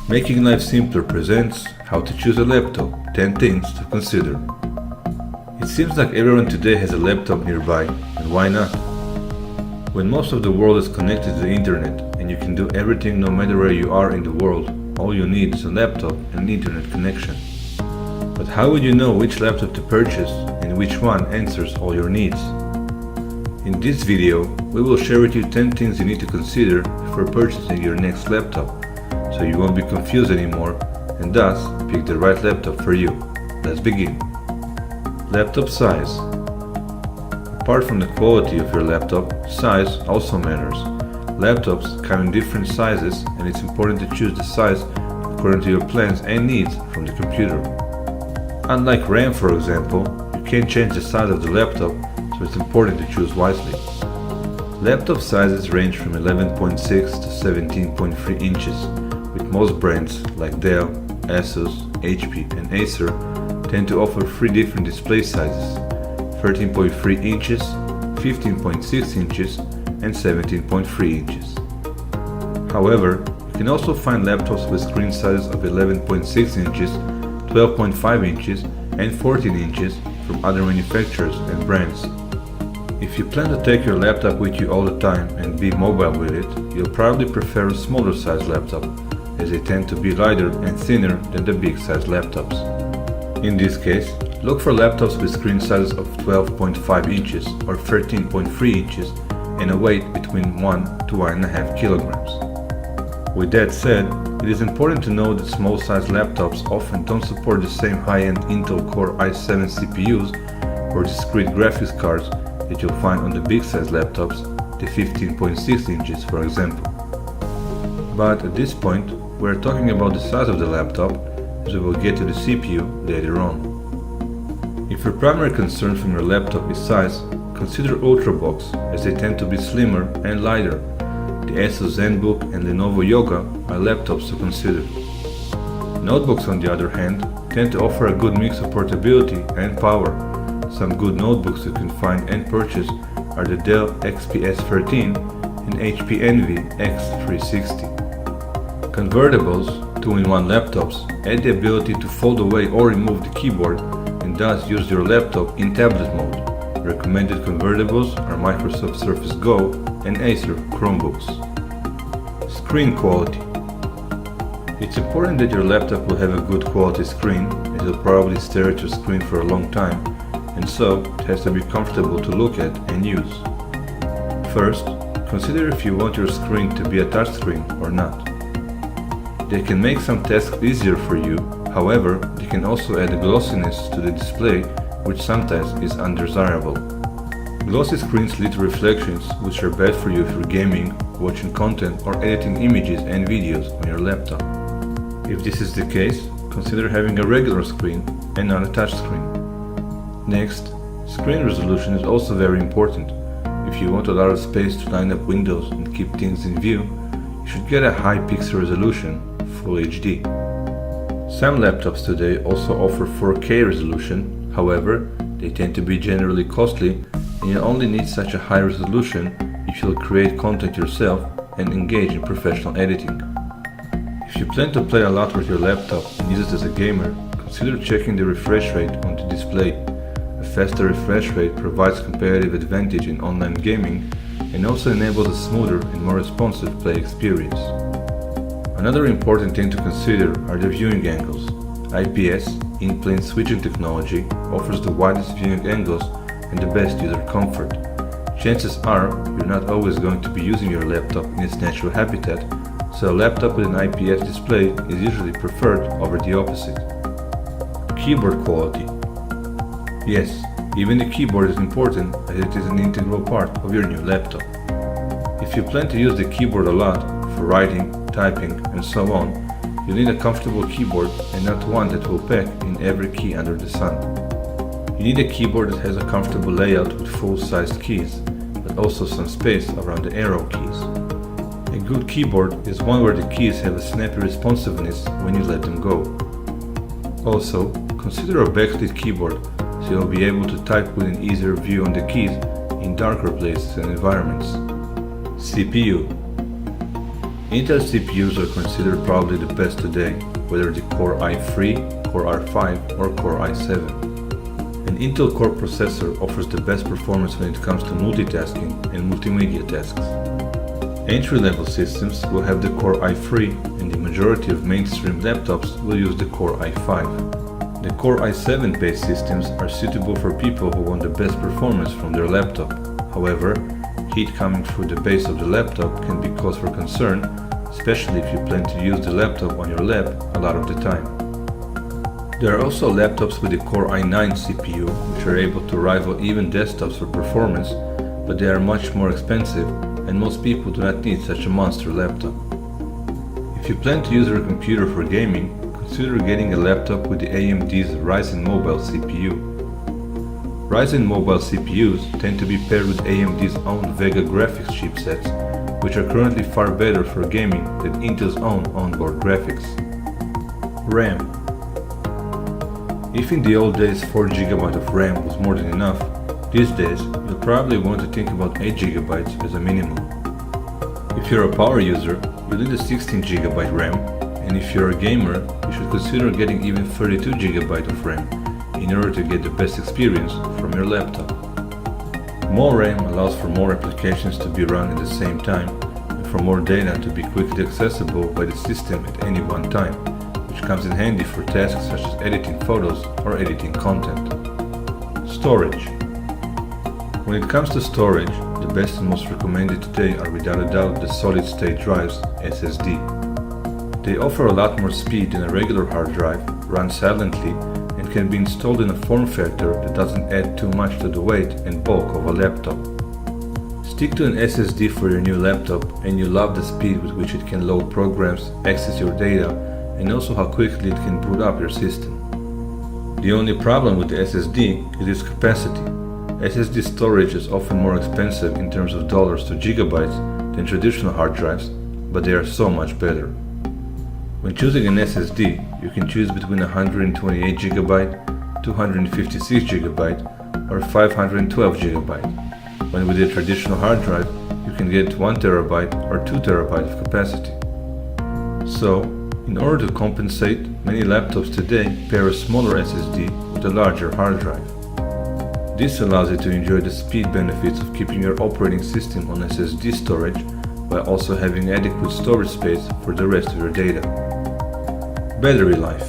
Making Life Simpler presents How to Choose a Laptop, 10 Things to Consider. It seems like everyone today has a laptop nearby, and why not? When most of the world is connected to the internet and you can do everything no matter where you are in the world, all you need is a laptop and an internet connection. But how would you know which laptop to purchase and which one answers all your needs? In this video, we will share with you 10 things you need to consider before purchasing your next laptop, so you won't be confused anymore and thus pick the right laptop for you. Let's begin. Laptop size. Apart from the quality of your laptop, size also matters. Laptops come in different sizes and it's important to choose the size according to your plans and needs from the computer. Unlike RAM, for example, you can't change the size of the laptop, so it's important to choose wisely. Laptop sizes range from 11.6 to 17.3 inches, with most brands like Dell, Asus, HP and Acer tend to offer 3 different display sizes: 13.3 inches, 15.6 inches and 17.3 inches. However, you can also find laptops with screen sizes of 11.6 inches, 12.5 inches and 14 inches from other manufacturers and brands. If you plan to take your laptop with you all the time and be mobile with it, you'll probably prefer a smaller size laptop, as they tend to be lighter and thinner than the big size laptops. In this case, look for laptops with screen sizes of 12.5 inches or 13.3 inches and a weight between 1 to 1.5 kilograms. With that said, it is important to know that small size laptops often don't support the same high-end Intel Core i7 CPUs or discrete graphics cards that you'll find on the big size laptops, the 15.6 inches for example. But at this point, we're talking about the size of the laptop, as we will get to the CPU later on. If your primary concern from your laptop is size, consider Ultrabook, as they tend to be slimmer and lighter. The Asus ZenBook and Lenovo Yoga are laptops to consider. Notebooks, on the other hand, tend to offer a good mix of portability and power. Some good notebooks you can find and purchase are the Dell XPS 13 and HP Envy X360. Convertibles, 2-in-1 laptops, add the ability to fold away or remove the keyboard and thus use your laptop in tablet mode. Recommended convertibles are Microsoft Surface Go and Acer Chromebooks. Screen quality. It's important that your laptop will have a good quality screen, as you'll probably stare at your screen for a long time, and so it has to be comfortable to look at and use. First, consider if you want your screen to be a touchscreen or not. They can make some tasks easier for you, however, they can also add glossiness to the display, which sometimes is undesirable. Glossy screens lead to reflections, which are bad for you if you're gaming, watching content or editing images and videos on your laptop. If this is the case, consider having a regular screen and not a touch screen. Next, screen resolution is also very important. If you want a lot of space to line up windows and keep things in view, you should get a high pixel resolution, Full HD. Some laptops today also offer 4K resolution, however, they tend to be generally costly and you only need such a high resolution if you'll create content yourself and engage in professional editing. If you plan to play a lot with your laptop and use it as a gamer, consider checking the refresh rate on the display. A faster refresh rate provides competitive advantage in online gaming and also enables a smoother and more responsive play experience. Another important thing to consider are the viewing angles. IPS, in-plane switching technology, offers the widest viewing angles and the best user comfort. Chances are you're not always going to be using your laptop in its natural habitat, so a laptop with an IPS display is usually preferred over the opposite. Keyboard quality. Yes, even the keyboard is important, as it is an integral part of your new laptop. If you plan to use the keyboard a lot for writing, typing and so on, you need a comfortable keyboard and not one that will pack in every key under the sun. You need a keyboard that has a comfortable layout with full-sized keys, but also some space around the arrow keys. A good keyboard is one where the keys have a snappy responsiveness when you let them go. Also, consider a backlit keyboard so you'll be able to type with an easier view on the keys in darker places and environments. CPU. Intel CPUs are considered probably the best today, whether the Core i3, Core i5 or Core i7. An Intel Core processor offers the best performance when it comes to multitasking and multimedia tasks. Entry-level systems will have the Core i3 and the majority of mainstream laptops will use the Core i5. The Core i7 based systems are suitable for people who want the best performance from their laptop. However, heat coming through the base of the laptop can be cause for concern, especially if you plan to use the laptop on your lap a lot of the time. There are also laptops with the Core i9 CPU, which are able to rival even desktops for performance, but they are much more expensive and most people do not need such a monster laptop. If you plan to use your computer for gaming, consider getting a laptop with the AMD's Ryzen Mobile CPU. Ryzen Mobile CPUs tend to be paired with AMD's own Vega graphics chipsets, which are currently far better for gaming than Intel's own onboard graphics. RAM. If in the old days 4GB of RAM was more than enough, these days you'll probably want to think about 8GB as a minimum. If you're a power user, you'll need a 16GB RAM, and if you're a gamer, you should consider getting even 32GB of RAM in order to get the best experience from your laptop. More RAM allows for more applications to be run at the same time and for more data to be quickly accessible by the system at any one time, which comes in handy for tasks such as editing photos or editing content. Storage. When it comes to storage, the best and most recommended today are without a doubt the solid-state drives, SSD. They offer a lot more speed than a regular hard drive, run silently, and can be installed in a form factor that doesn't add too much to the weight and bulk of a laptop. Stick to an SSD for your new laptop and you'll love the speed with which it can load programs, access your data, and also how quickly it can boot up your system. The only problem with the SSD is its capacity. SSD storage is often more expensive in terms of dollars to gigabytes than traditional hard drives, but they are so much better. When choosing an SSD, you can choose between 128GB, 256GB, or 512GB, when with a traditional hard drive, you can get 1TB or 2TB of capacity. So, in order to compensate, many laptops today pair a smaller SSD with a larger hard drive. This allows you to enjoy the speed benefits of keeping your operating system on SSD storage while also having adequate storage space for the rest of your data. Battery life.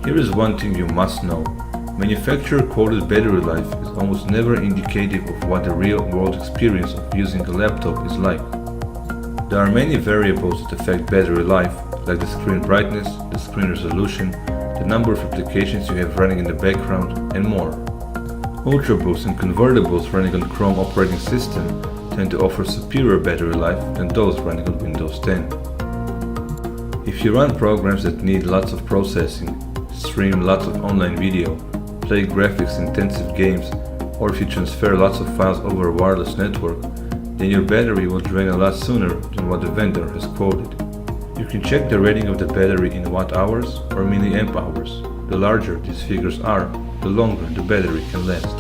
Here is one thing you must know. Manufacturer quoted battery life is almost never indicative of what the real-world experience of using a laptop is like. There are many variables that affect battery life, like the screen brightness, the screen resolution, the number of applications you have running in the background, and more. Ultrabooks and convertibles running on Chrome operating system tend to offer superior battery life than those running on Windows 10. If you run programs that need lots of processing, stream lots of online video, play graphics-intensive games, or if you transfer lots of files over a wireless network, then your battery will drain a lot sooner than what the vendor has quoted. You can check the rating of the battery in watt-hours or milliamp hours. The larger these figures are, the longer the battery can last.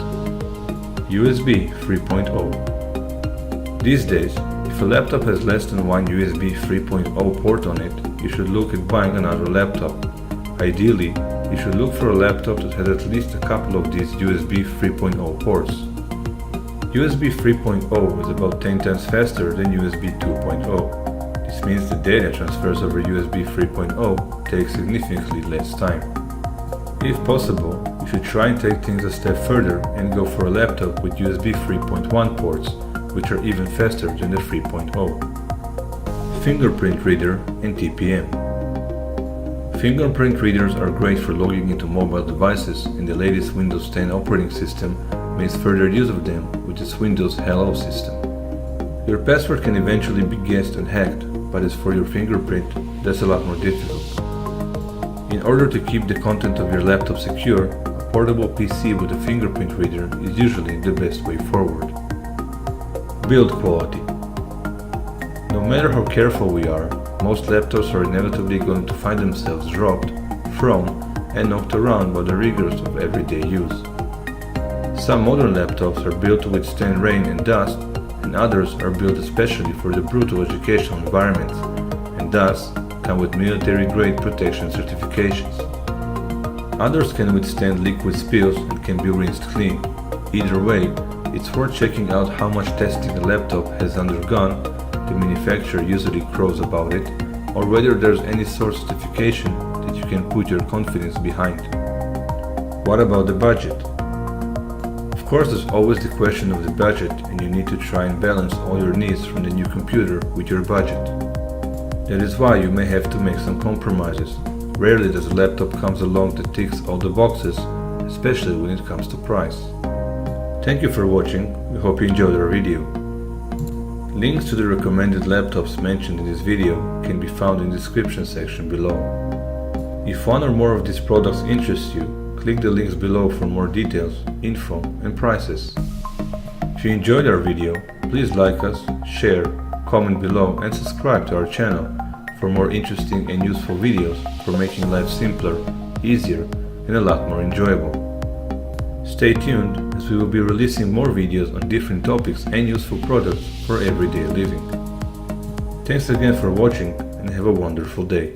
USB 3.0. These days, if a laptop has less than one USB 3.0 port on it, you should look at buying another laptop. Ideally, you should look for a laptop that has at least a couple of these USB 3.0 ports. USB 3.0 is about 10 times faster than USB 2.0. This means the data transfers over USB 3.0 takes significantly less time. If possible, you should try and take things a step further and go for a laptop with USB 3.1 ports, which are even faster than the 3.0. Fingerprint reader and TPM. Fingerprint readers are great for logging into mobile devices, and the latest Windows 10 operating system makes further use of them with its Windows Hello system. Your password can eventually be guessed and hacked, but as for your fingerprint, that's a lot more difficult. In order to keep the content of your laptop secure, a portable PC with a fingerprint reader is usually the best way forward. Build quality. No matter how careful we are, most laptops are inevitably going to find themselves dropped, thrown, and knocked around by the rigors of everyday use. Some modern laptops are built to withstand rain and dust, and and others are built especially for the brutal educational environment, and thus come with military-grade protection certifications. Others can withstand liquid spills and can be rinsed clean. Either way, it's worth checking out how much testing a laptop has undergone. The manufacturer usually crows about it, or whether there's any sort of certification that you can put your confidence behind. What about the budget? Of course, there's always the question of the budget, and you need to try and balance all your needs from the new computer with your budget. That is why you may have to make some compromises. Rarely does a laptop comes along that ticks all the boxes, especially when it comes to price. Thank you for watching. We hope you enjoyed our video. Links to the recommended laptops mentioned in this video can be found in the description section below. If one or more of these products interests you, click the links below for more details, info and prices. If you enjoyed our video, please like us, share, comment below and subscribe to our channel for more interesting and useful videos for making life simpler, easier and a lot more enjoyable. Stay tuned as we will be releasing more videos on different topics and useful products for everyday living. Thanks again for watching and have a wonderful day.